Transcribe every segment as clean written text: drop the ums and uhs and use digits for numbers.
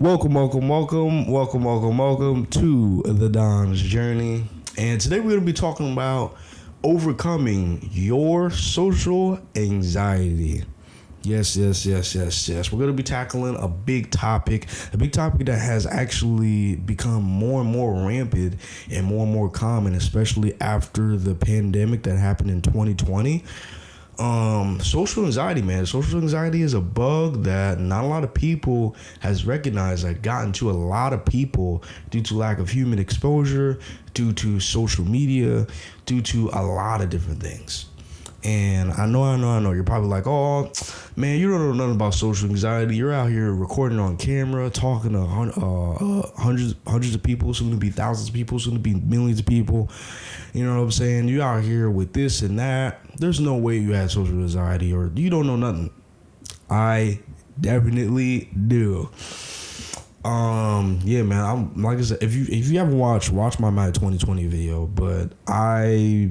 Welcome to the Don's Journey. And today we're going to be talking about overcoming your social anxiety. Yes. We're going to be tackling a big topic that has actually become more and more rampant and more common, especially after the pandemic that happened in 2020. Social anxiety, man. Social anxiety is a bug that not a lot of people has recognized, that gotten to a lot of people due to lack of human exposure, due to social media, due to a lot of different things. And I know. You're probably like, oh, man, you don't know nothing about social anxiety. You're out here recording on camera, talking to hundreds of people, soon to be thousands of people, soon to be millions of people. You know what I'm saying? You out here with this and that. There's no way you have social anxiety or you don't know nothing. I definitely do. Yeah, man. I'm like I said, if you haven't watch my Mad 2020 video, but I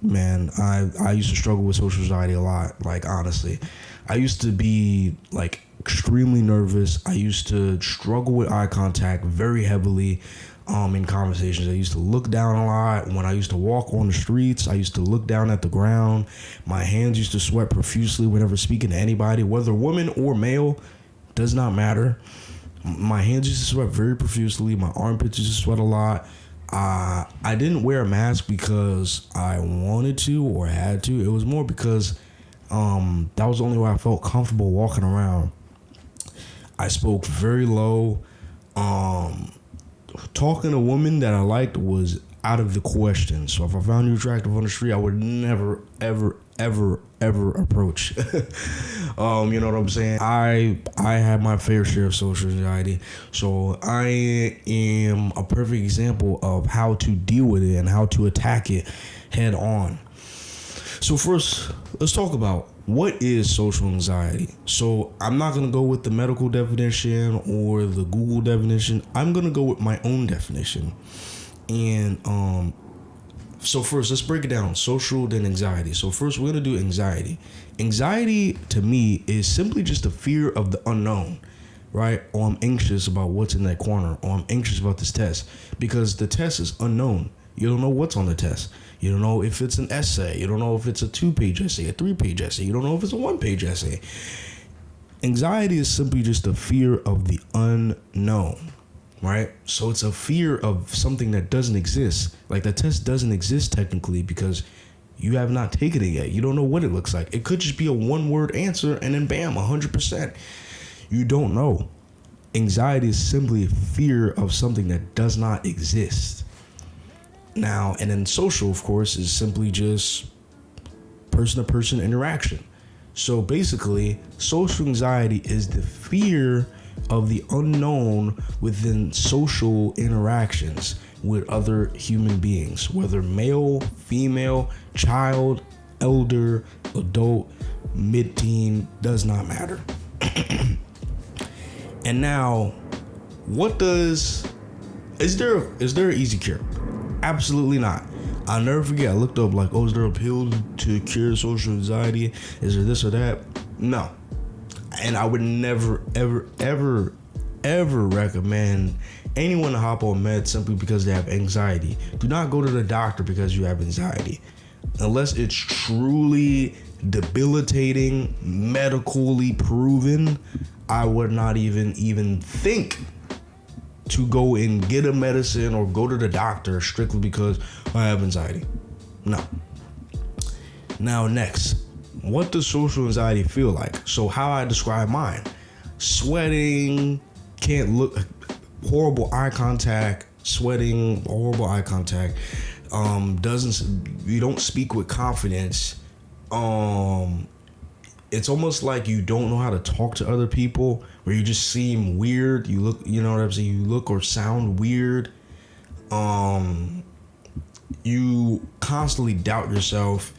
used to struggle with social anxiety a lot. Like, honestly, I used to be like extremely nervous. I used to struggle with eye contact very heavily. In conversations, I used to look down a lot. When I used to walk on the streets, I used to look down at the ground. My hands used to sweat profusely whenever speaking to anybody, whether woman or male, does not matter. My hands used to sweat very profusely. My armpits used to sweat a lot. I didn't wear a mask because I wanted to or had to. It was more because that was the only way I felt comfortable walking around. I spoke very low. Talking to women that I liked was out of the question. So if I found you attractive on the street, I would never, ever approach. You know what I'm saying? I had my fair share of social anxiety. So I am a perfect example of how to deal with it and how to attack it head on. So first, let's talk about what is social anxiety. So I'm not going to go with the medical definition or the Google definition. I'm going to go with my own definition. And so first, let's break it down. Social, then anxiety. So first, we're going to do anxiety. Anxiety, to me, is simply just a fear of the unknown, right? Or I'm anxious about what's in that corner. Or I'm anxious about this test. Because the test is unknown. You don't know what's on the test. You don't know if it's an essay. You don't know if it's a 2-page essay, a 3-page essay. You don't know if it's a 1-page essay. Anxiety is simply just a fear of the unknown, right? So it's a fear of something that doesn't exist. Like, the test doesn't exist technically because you have not taken it yet. You don't know what it looks like. It could just be a one-word answer and then bam, 100%. You don't know. Anxiety is simply a fear of something that does not exist. Now, and then social, of course, is simply just person-to-person interaction. So basically, social anxiety is the fear of the unknown within social interactions with other human beings, whether male, female, child, elder, adult, mid-teen, does not matter. And now, is there an easy cure? Absolutely not. I'll never forget. I looked up like, is there a pill to cure social anxiety? Is there this or that? No. And I would never, ever recommend anyone to hop on meds simply because they have anxiety. Do not go to the doctor because you have anxiety. Unless it's truly debilitating, medically proven, I would not even think to go and get a medicine or go to the doctor strictly because I have anxiety. No. Now next, what does social anxiety feel like? So how I describe mine: sweating, can't look, horrible eye contact, you don't speak with confidence. It's almost like you don't know how to talk to other people, where you just seem weird. You look, you know what I'm saying? You look or sound weird. You constantly doubt yourself.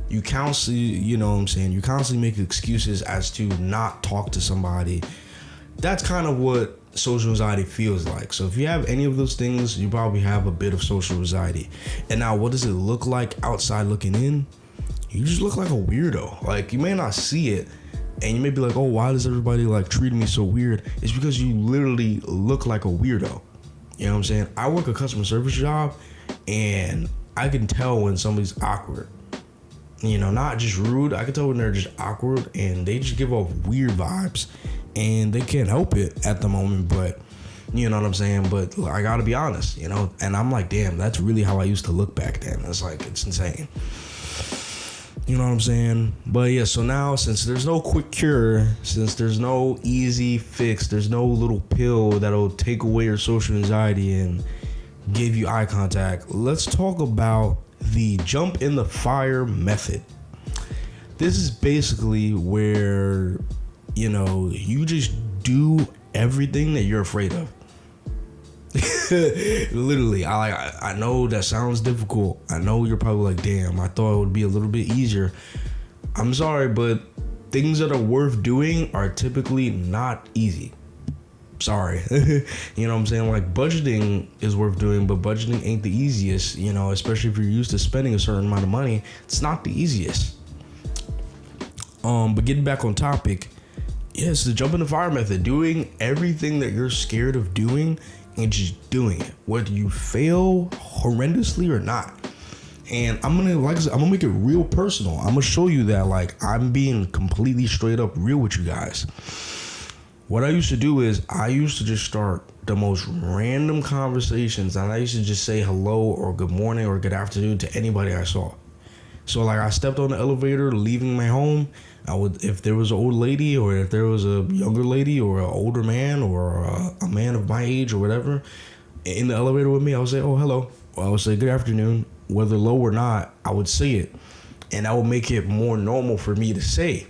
You constantly, you know what I'm saying? You constantly make excuses as to not talk to somebody. That's kind of what social anxiety feels like. So if you have any of those things, you probably have a bit of social anxiety. And now, what does it look like outside looking in? You just look like a weirdo. Like, you may not see it, And you may be like, oh, why does everybody like treat me so weird? It's because you literally look like a weirdo. You know what I'm saying? I work a customer service job, and I can tell when somebody's awkward. You know, not just rude. I can tell when they're just awkward, and they just give off weird vibes, and they can't help it at the moment. But you know what I'm saying? But I gotta be honest, you know. And I'm like, damn, that's really how I used to look back then. It's like, it's insane. You know what I'm saying? But yeah, so now, since there's no quick cure, since there's no easy fix, there's no little pill that'll take away your social anxiety and give you eye contact, let's talk about the jump in the fire method. This is basically where, you know, you just do everything that you're afraid of. Literally, I know that sounds difficult. I know you're probably like, damn, I thought it would be a little bit easier. I'm sorry, but things that are worth doing are typically not easy. Sorry. You know what I'm saying? Like, budgeting is worth doing, but budgeting ain't the easiest, you know, especially if you're used to spending a certain amount of money. It's not the easiest. But getting back on topic, yes, the jump in the fire method, doing everything that you're scared of doing and just doing it, whether you fail horrendously or not. And I'm gonna, like I said, I'm gonna make it real personal. I'm gonna show you that, like, I'm being completely straight up real with you guys. What I used to do is I used to just start the most random conversations, and I used to just say hello or good morning or good afternoon to anybody I saw. So like, I stepped on the elevator leaving my home, I would, if there was an old lady or if there was a younger lady or an older man or a man of my age or whatever in the elevator with me, I would say, oh, hello. Or I would say good afternoon, whether low or not, I would say it. And that would make it more normal for me to say.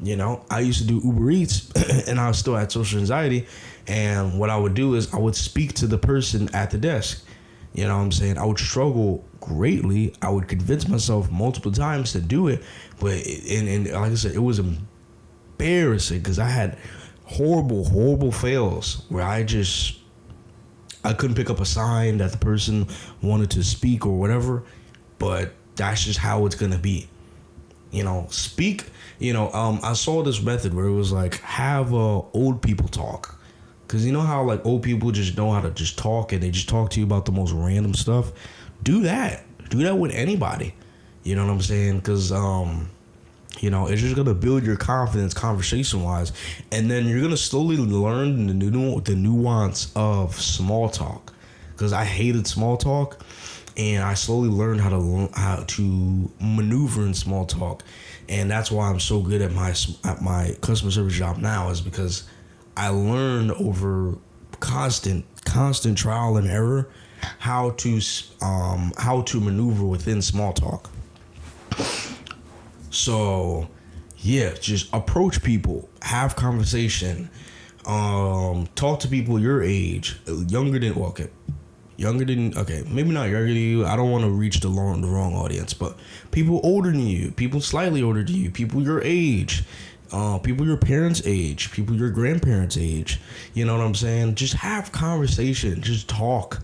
You know, I used to do Uber Eats and I still had social anxiety. And what I would do is I would speak to the person at the desk. You know what I'm saying? I would struggle greatly. I would convince myself multiple times to do it. But, and like I said, it was embarrassing because I had horrible fails where I couldn't pick up a sign that the person wanted to speak or whatever. But that's just how it's going to be. You know, speak. You know, I saw this method where it was like, have old people talk. Because you know how like old people just know how to just talk and they just talk to you about the most random stuff? Do that. Do that with anybody. You know what I'm saying? Because, you know, it's just going to build your confidence conversation-wise. And then you're going to slowly learn the nuance of small talk. Because I hated small talk. And I slowly learned how to maneuver in small talk. And that's why I'm so good at my customer service job now, is because I learned over constant trial and error how to maneuver within small talk. So yeah, just approach people, have conversation, talk to people your age, maybe not younger than you. I don't want to reach the wrong audience, but people older than you, people slightly older than you, people your age, people your parents' age, people your grandparents' age. You know what I'm saying? Just have conversation, just talk,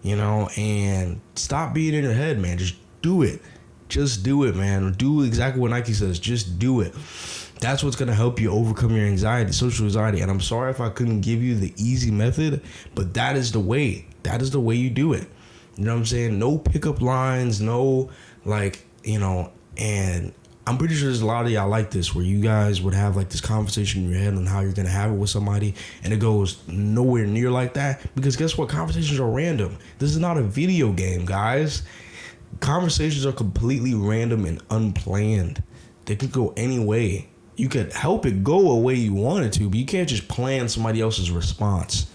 you know, and stop being in your head, man. Just do it. Just do it, man. Do exactly what Nike says. Just do it. That's what's going to help you overcome your anxiety, social anxiety. And I'm sorry if I couldn't give you the easy method, but that is the way. That is the way you do it. You know what I'm saying? No pickup lines, no, like, you know, and I'm pretty sure there's a lot of y'all like this, where you guys would have like this conversation in your head on how you're going to have it with somebody, and it goes nowhere near like that, because guess what? Conversations are random. This is not a video game, guys. Conversations are completely random and unplanned. They could go any way. You could help it go a way you want it to, but you can't just plan somebody else's response.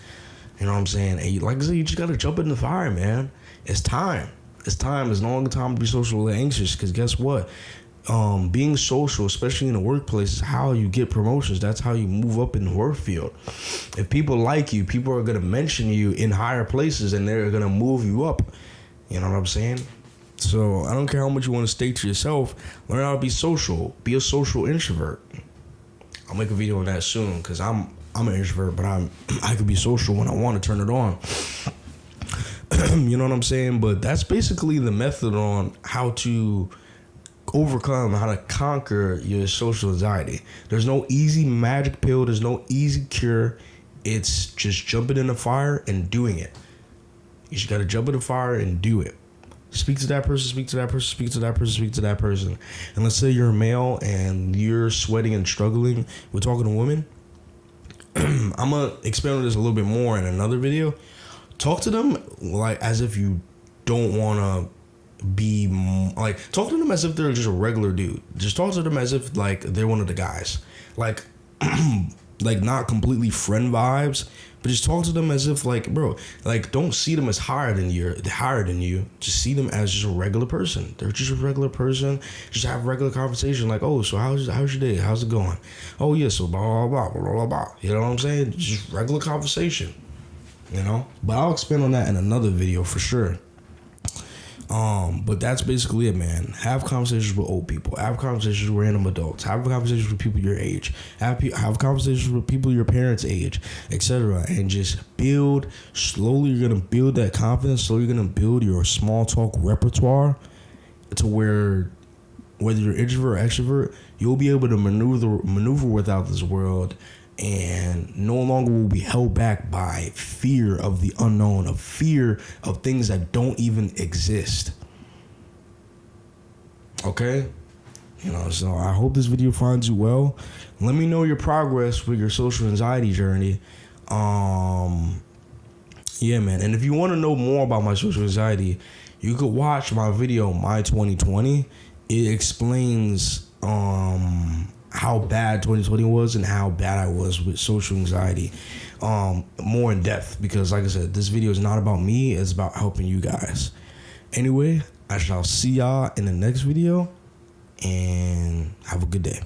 You know what I'm saying? And like I said, you just got to jump in the fire, man. It's time. It's time. It's no longer time to be socially anxious, because guess what? Being social, especially in the workplace, is how you get promotions. That's how you move up in the work field. If people like you, people are going to mention you in higher places, and they're going to move you up. You know what I'm saying? So I don't care how much you want to stay to yourself. Learn how to be social. Be a social introvert. I'll make a video on that soon, because I'm an introvert, but I could be social when I want to turn it on. You know what I'm saying? But that's basically the method on how to overcome, how to conquer your social anxiety. There's no easy magic pill. There's no easy cure. It's just jumping in the fire and doing it. You just got to jump in the fire and do it. Speak to that person, speak to that person, speak to that person, speak to that person. And let's say you're a male and you're sweating and struggling with talking to women. I'm going to expand on this a little bit more in another video. Talk to them like as if you don't want to be, like, talk to them as if they're just a regular dude. Just talk to them as if, like, they're one of the guys. Like, like, not completely friend vibes, but just talk to them as if, like, bro, like, don't see them as higher than you. Just see them as just a regular person. They're just a regular person. Just have regular conversation. Like, oh, so how's your day? How's it going? Oh, yeah, so blah, blah, blah, blah, blah, blah. You know what I'm saying? Just regular conversation, you know? But I'll expand on that in another video for sure. But that's basically it, man. Have conversations with old people. Have conversations with random adults. Have conversations with people your age. Have conversations with people your parents' age, etc. And just build. Slowly, you're gonna build that confidence. Slowly, you're gonna build your small talk repertoire to where, whether you're introvert or extrovert, you'll be able to maneuver without this world, and no longer will be held back by fear of the unknown, of fear of things that don't even exist. Okay? You know, so I hope this video finds you well. Let me know your progress with your social anxiety journey. Yeah, man. And if you want to know more about my social anxiety, you could watch my video, My 2020. It explains how bad 2020 was and how bad I was with social anxiety more in depth, because like I said, this video is not about me, it's about helping you guys. Anyway, I shall see y'all in the next video, and have a good day.